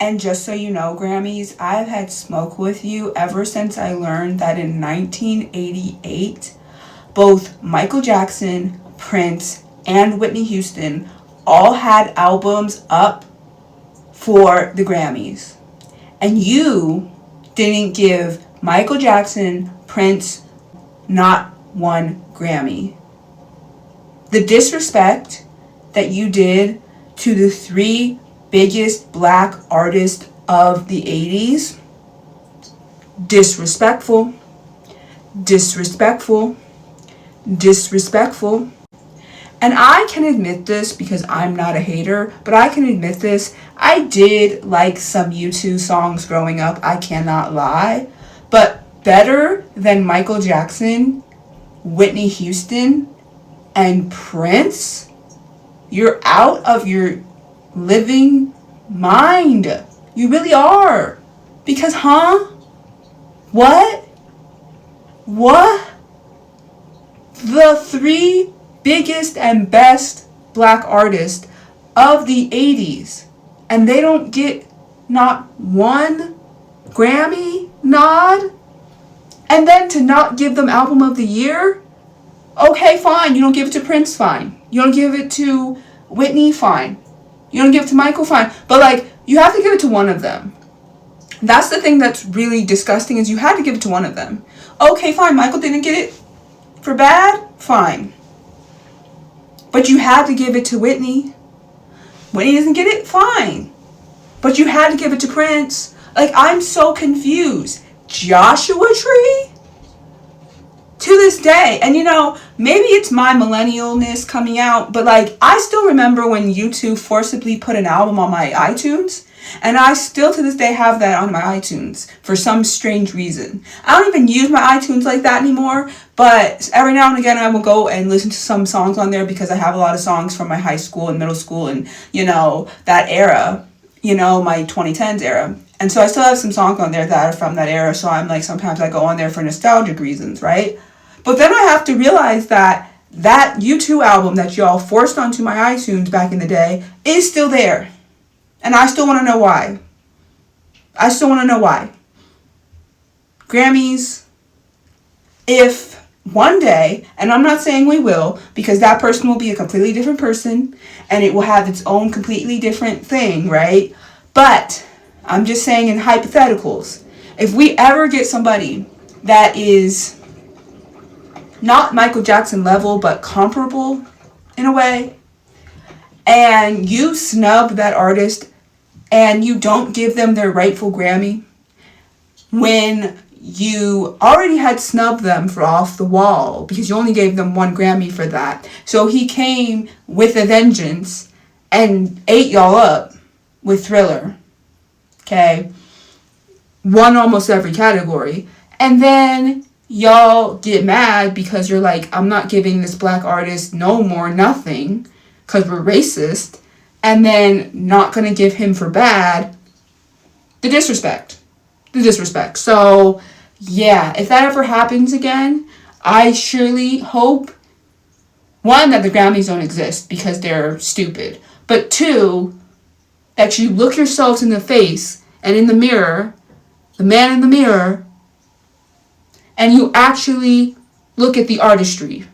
And just so you know, Grammys, I've had smoke with you ever since I learned that in 1988, both Michael Jackson, Prince, and Whitney Houston all had albums up for the Grammys. And you didn't give Michael Jackson, Prince, not one Grammy. The disrespect that you did to the three biggest black artists of the 80s, disrespectful, disrespectful, disrespectful. And I can admit this because I'm not a hater, but I can admit this. I did like some U2 songs growing up, I cannot lie. But better than Michael Jackson, Whitney Houston, and Prince? You're out of your living mind. You really are. Because, What? The three biggest and best black artists of the 80s. And they don't get not one Grammy nod? And then to not give them Album of the Year? Okay, fine. You don't give it to Prince, fine. You don't give it to Whitney, fine. You don't give it to Michael, fine. But, you have to give it to one of them. That's the thing that's really disgusting, is you had to give it to one of them. Okay, fine. Michael didn't get it for bad? Fine. But you had to give it to Whitney. Whitney doesn't get it? Fine. But you had to give it to Prince. I'm so confused. Joshua Tree? To this day. And maybe it's my millennialness coming out, but I still remember when U2 forcibly put an album on my iTunes, and I still to this day have that on my iTunes for some strange reason. I don't even use my iTunes like that anymore, but every now and again I will go and listen to some songs on there because I have a lot of songs from my high school and middle school and, that era, my 2010s era. And so I still have some songs on there that are from that era, so I'm sometimes I go on there for nostalgic reasons, right? But then I have to realize that U2 album that y'all forced onto my iTunes back in the day is still there. And I still want to know why. Grammys, if one day, and I'm not saying we will, because that person will be a completely different person, and it will have its own completely different thing, right? But I'm just saying in hypotheticals, if we ever get somebody that is not Michael Jackson level, but comparable in a way, and you snub that artist and you don't give them their rightful Grammy when you already had snubbed them for Off the Wall because you only gave them one Grammy for that. So he came with a vengeance and ate y'all up with Thriller. Okay? Won almost every category. And then y'all get mad because you're I'm not giving this black artist no more nothing because we're racist, and then not going to give him for bad. The disrespect. So, yeah, if that ever happens again, I surely hope, one, that the Grammys don't exist because they're stupid, but two, that you look yourselves in the face and in the mirror, the man in the mirror, and you actually look at the artistry.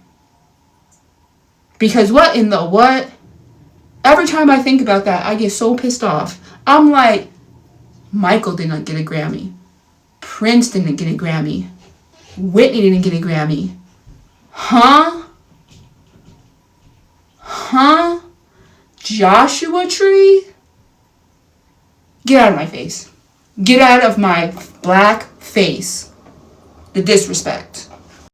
Because what in the what? Every time I think about that, I get so pissed off. I'm like, Michael did not get a Grammy. Prince didn't get a Grammy. Whitney didn't get a Grammy. Huh? Joshua Tree? Get out of my face. Get out of my black face. The disrespect.